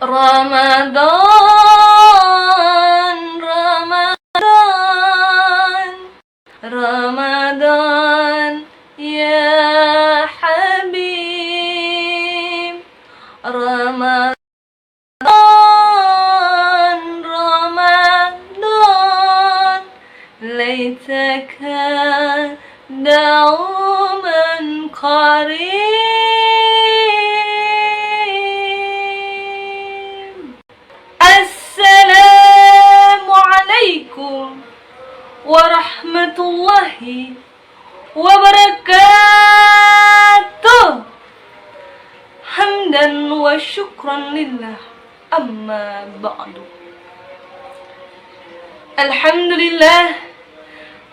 Ramadan, Ramadan, Ramadan, ya Habib. Ramadan, Ramadan, laitaka dauman qarib. Assalamualaikum warahmatullahi wabarakatuh. Hamdan wa syukran lillah, amma ba'du.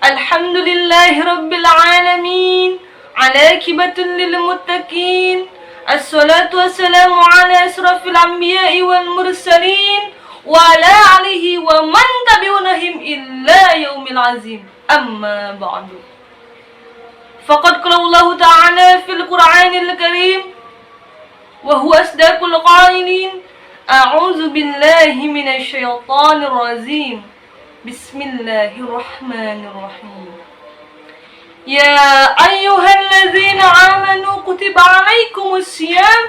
Alhamdulillahi rabbil alamin, alaqibatul lil muttaqin. Assalatu wassalamu ala asrafil anbiya'i wal mursalin wa ala alihi wa man tabi'unahum illa yaumil azim, amma ba'du. Faqad qala Allah ta'ala fil Qur'anil Karim wa huwa asdaqul qailin. A'udzu billahi minasy syaithanir rajim. Bismillahirrahmanirrahim. Ya ayyuhalladzina amanu kutiba alaikumussyam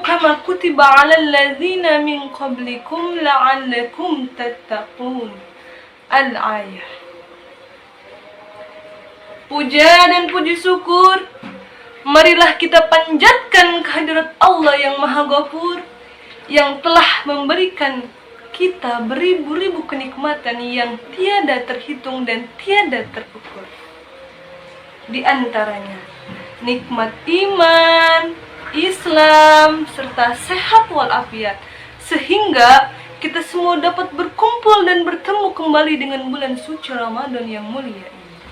kama kutiba alal ladzina min qablikum la'allakum tattaqun. Al-ayah. Puja dan puji syukur marilah kita panjatkan kehadirat Allah yang Maha Ghafur, yang telah memberikan kita beribu-ribu kenikmatan yang tiada terhitung dan tiada terukur. Di antaranya nikmat iman, Islam, serta sehat walafiat, sehingga kita semua dapat berkumpul dan bertemu kembali dengan bulan suci Ramadan yang mulia ini.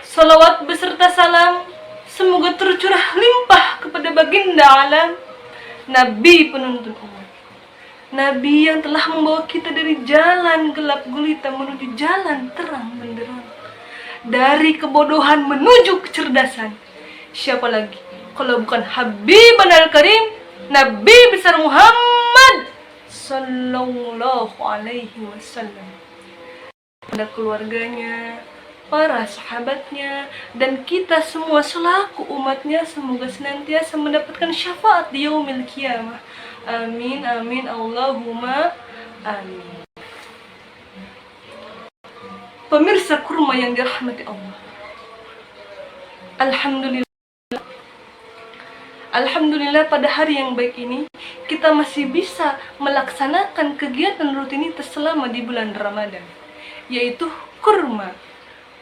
Salawat beserta salam semoga tercurah limpah kepada baginda alam, Nabi penuntun umat, Nabi yang telah membawa kita dari jalan gelap gulita menuju jalan terang benderang, dari kebodohan menuju kecerdasan. Siapa lagi kalau bukan Habibana al-Karim, Nabi besar Muhammad sallallahu alaihi wasallam, pada keluarganya, para sahabatnya, dan kita semua selaku umatnya, semoga senantiasa mendapatkan syafaat di yaumil qiyamah. Amin, amin, Allahumma amin. Pemirsa kurma yang dirahmati Allah, Alhamdulillah pada hari yang baik ini kita masih bisa melaksanakan kegiatan rutinitas selama di bulan Ramadan, yaitu kurma,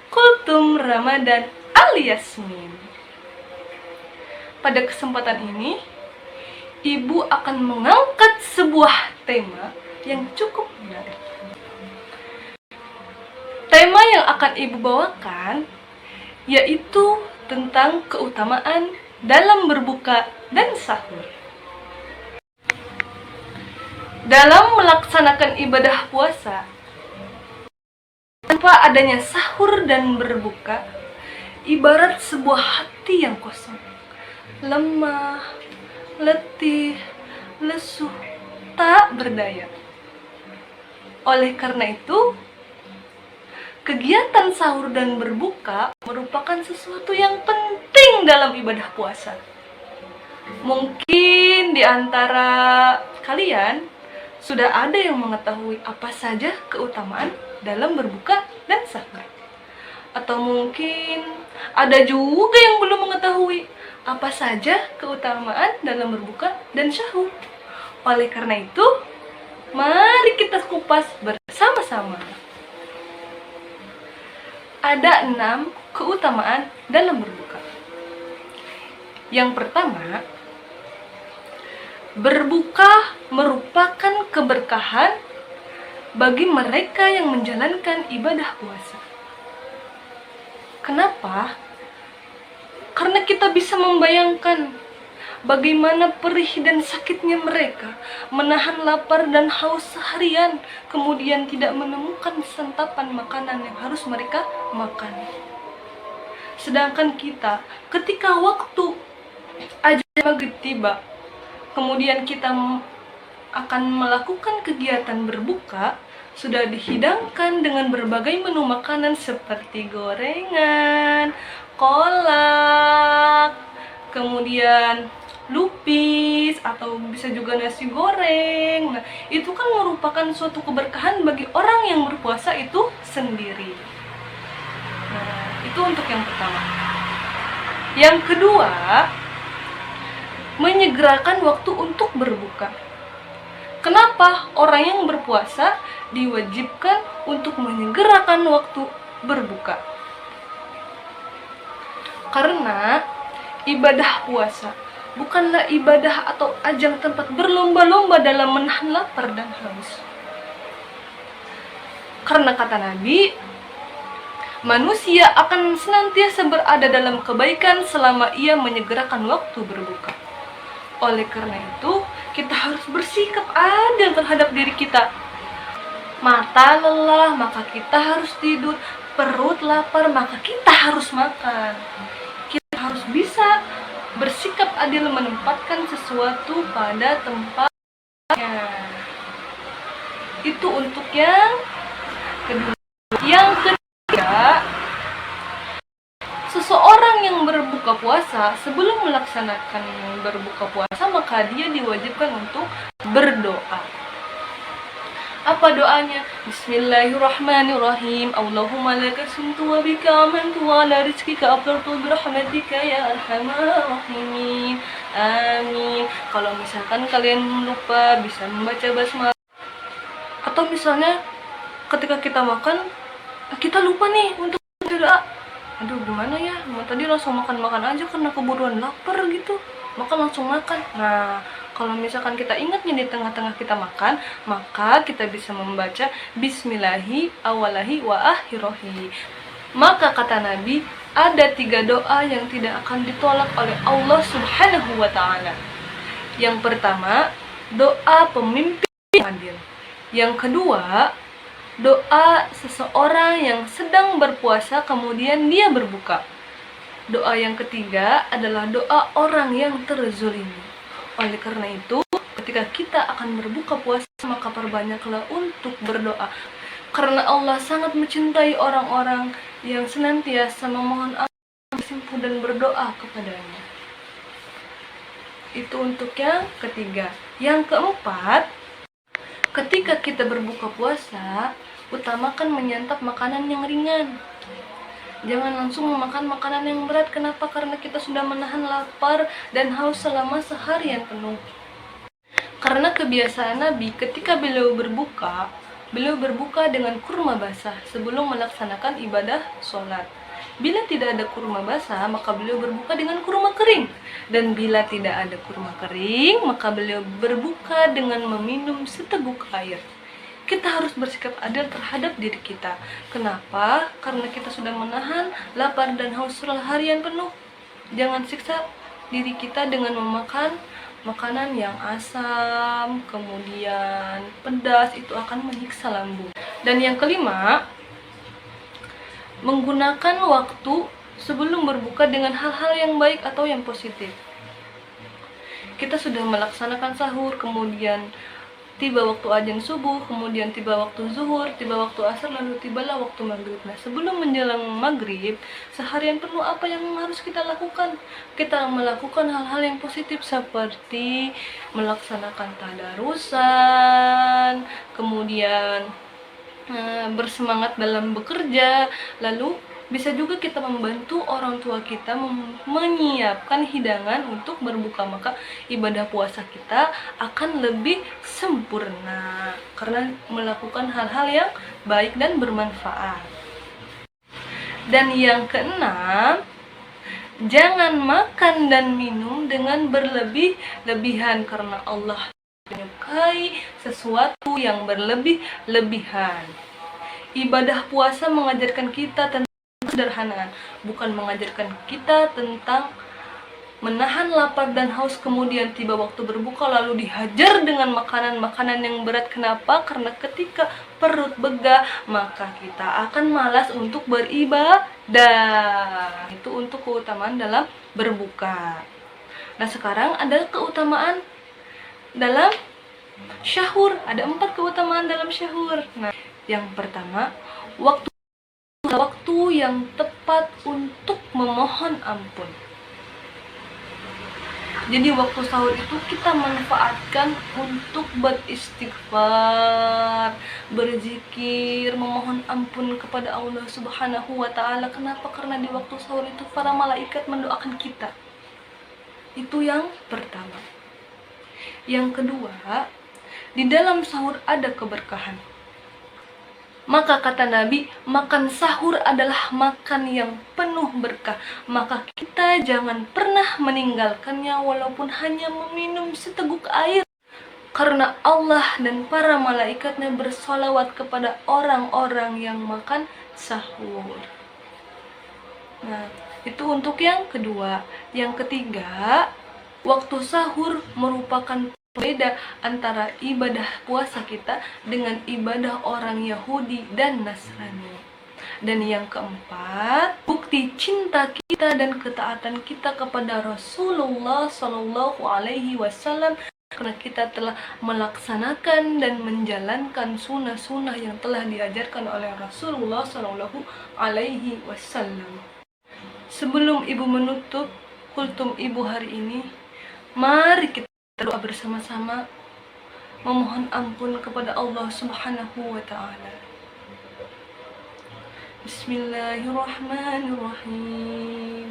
kultum Ramadan al-Yasmin. Pada kesempatan ini Ibu akan mengangkat sebuah tema yang cukup menarik. Tema yang akan Ibu bawakan yaitu tentang keutamaan dalam berbuka dan sahur. Dalam melaksanakan ibadah puasa, tanpa adanya sahur dan berbuka, ibarat sebuah hati yang kosong, lemah, letih, lesu, tak berdaya. Oleh karena itu, kegiatan sahur dan berbuka merupakan sesuatu yang penting dalam ibadah puasa. Mungkin di antara kalian sudah ada yang mengetahui apa saja keutamaan dalam berbuka dan sahur. Atau mungkin ada juga yang belum mengetahui apa saja keutamaan dalam berbuka dan sahur. Oleh karena itu, mari kita kupas bersama-sama. Ada 6 keutamaan dalam berbuka. Yang pertama, berbuka merupakan keberkahan bagi mereka yang menjalankan ibadah puasa. Kenapa? Karena kita bisa membayangkan bagaimana perih dan sakitnya mereka menahan lapar dan haus seharian, kemudian tidak menemukan santapan makanan yang harus mereka makan. Sedangkan kita, ketika waktu Azan maghrib tiba, kemudian kita akan melakukan kegiatan berbuka, sudah dihidangkan dengan berbagai menu makanan seperti gorengan, kolak, kemudian lupis, atau bisa juga nasi goreng. Nah, itu kan merupakan suatu keberkahan bagi orang yang berpuasa itu sendiri. Nah, itu untuk yang pertama. Yang kedua, menyegerakan waktu untuk berbuka. Kenapa orang yang berpuasa diwajibkan untuk menyegerakan waktu berbuka? Karena ibadah puasa bukanlah ibadah atau ajang tempat berlomba-lomba dalam menahan lapar dan haus. Karena kata Nabi, manusia akan senantiasa berada dalam kebaikan selama ia menyegerakan waktu berbuka. Oleh karena itu, kita harus bersikap adil terhadap diri kita. Mata lelah, maka kita harus tidur. Perut lapar, maka kita harus makan. Kita harus bisa bersikap adil menempatkan sesuatu pada tempatnya. Itu untuk yang kedua. Yang ketiga, seseorang yang berbuka puasa, sebelum melaksanakan berbuka puasa, maka dia diwajibkan untuk berdoa. Apa doanya? Bismillahirrahmanirrahim. Allahumma laka sumtu wa bika amantu wa ala rizkika afdartu birahmatika ya arhamar rahimin. Amin. Kalau misalkan kalian lupa, bisa membaca basmalah. Atau misalnya ketika kita makan, kita lupa nih untuk berdoa. Aduh, gimana ya? Tadi langsung makan aja karena keburuan lapar gitu. Langsung makan. Nah, kalau misalkan kita ingatnya di tengah-tengah kita makan, maka kita bisa membaca Bismillahi awalahi wa akhirahi. Maka kata Nabi, ada 3 doa yang tidak akan ditolak oleh Allah Subhanahu wa ta'ala. Yang pertama, doa pemimpin adil. Yang kedua, doa seseorang yang sedang berpuasa kemudian dia berbuka. Doa yang ketiga adalah doa orang yang terzolimi. Oleh karena itu, ketika kita akan berbuka puasa, maka perbanyaklah untuk berdoa. Karena Allah sangat mencintai orang-orang yang senantiasa memohon ampun, bersimpuh dan berdoa kepadanya. Itu untuk yang ketiga. Yang keempat, ketika kita berbuka puasa, utamakan menyantap makanan yang ringan. Jangan langsung memakan makanan yang berat. Kenapa? Karena kita sudah menahan lapar dan haus selama seharian penuh. Karena kebiasaan Nabi, ketika beliau berbuka dengan kurma basah sebelum melaksanakan ibadah sholat. Bila tidak ada kurma basah, maka beliau berbuka dengan kurma kering. Dan bila tidak ada kurma kering, maka beliau berbuka dengan meminum seteguk air. Kita harus bersikap adil terhadap diri kita. Kenapa? Karena kita sudah menahan lapar dan haus harian penuh. Jangan siksa diri kita dengan memakan makanan yang asam, kemudian pedas, itu akan menyiksa lambung. Dan yang kelima, menggunakan waktu sebelum berbuka dengan hal-hal yang baik atau yang positif. Kita sudah melaksanakan sahur, kemudian tiba waktu azan subuh, kemudian tiba waktu zuhur, tiba waktu asar, lalu tibalah waktu maghrib. Nah, sebelum menjelang maghrib, seharian penuh apa yang harus kita lakukan? Kita melakukan hal-hal yang positif seperti melaksanakan tadarusan, kemudian bersemangat dalam bekerja, lalu bisa juga kita membantu orang tua kita menyiapkan hidangan untuk berbuka, maka ibadah puasa kita akan lebih sempurna karena melakukan hal-hal yang baik dan bermanfaat. Dan yang keenam, jangan makan dan minum dengan berlebih-lebihan karena Allah menyukai sesuatu yang berlebih-lebihan. Ibadah puasa mengajarkan kita tentang kesederhanaan, bukan mengajarkan kita tentang menahan lapar dan haus kemudian tiba waktu berbuka lalu dihajar dengan makanan-makanan yang berat. Kenapa? Karena ketika perut begah maka kita akan malas untuk beribadah. Itu untuk keutamaan dalam berbuka. Nah, sekarang ada keutamaan dalam syahur. Ada 4 keutamaan dalam syahur. Nah, yang pertama, waktu yang tepat untuk memohon ampun. Jadi waktu sahur itu kita manfaatkan untuk beristighfar, berzikir, memohon ampun kepada Allah Subhanahu wa taala. Kenapa? Karena di waktu sahur itu para malaikat mendoakan kita. Itu yang pertama. Yang kedua, di dalam sahur ada keberkahan. Maka kata Nabi, makan sahur adalah makan yang penuh berkah. Maka kita jangan pernah meninggalkannya walaupun hanya meminum seteguk air. Karena Allah dan para malaikatnya bersolawat kepada orang-orang yang makan sahur. Nah, itu untuk yang kedua. Yang ketiga, waktu sahur merupakan beda antara ibadah puasa kita dengan ibadah orang Yahudi dan Nasrani. Dan yang keempat, bukti cinta kita dan ketaatan kita kepada Rasulullah Shallallahu Alaihi Wasallam karena kita telah melaksanakan dan menjalankan sunnah-sunnah yang telah diajarkan oleh Rasulullah Shallallahu Alaihi Wasallam. Sebelum ibu menutup kultum ibu hari ini, mari kita berdoa bersama-sama memohon ampun kepada Allah Subhanahu wa taala. Bismillahirrahmanirrahim.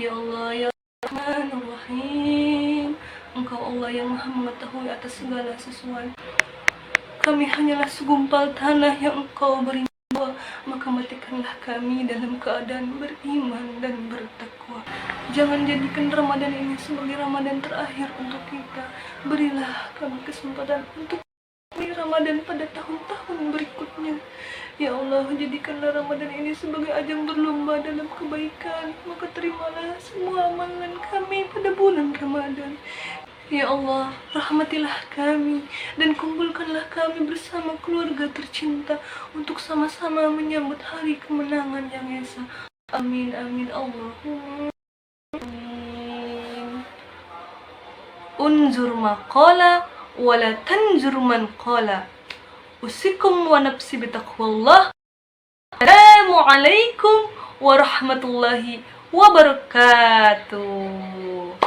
Ya Allah, ya Rahmanir-Rahim, Engkau Allah yang Maha mengetahui atas segala sesuatu. Kami hanyalah segumpal tanah yang Engkau beri, maka matikanlah kami dalam keadaan beriman dan bertakwa. Jangan jadikan Ramadan ini sebagai Ramadan terakhir untuk kita. Berilah kami kesempatan untuk Ramadan pada tahun-tahun berikutnya. Ya Allah, jadikanlah Ramadan ini sebagai ajang berlomba dalam kebaikan. Maka terimalah semua amalan kami pada bulan Ramadan. Ya Allah, rahmatilah kami dan kumpulkanlah kami bersama keluarga tercinta untuk sama-sama menyambut hari kemenangan yang esa. Amin, amin, Allahumma. Unzur maqala wala tanzur man qala. Usikum wa nafsi bitaqwallah. Assalamualaikum warahmatullahi wabarakatuh.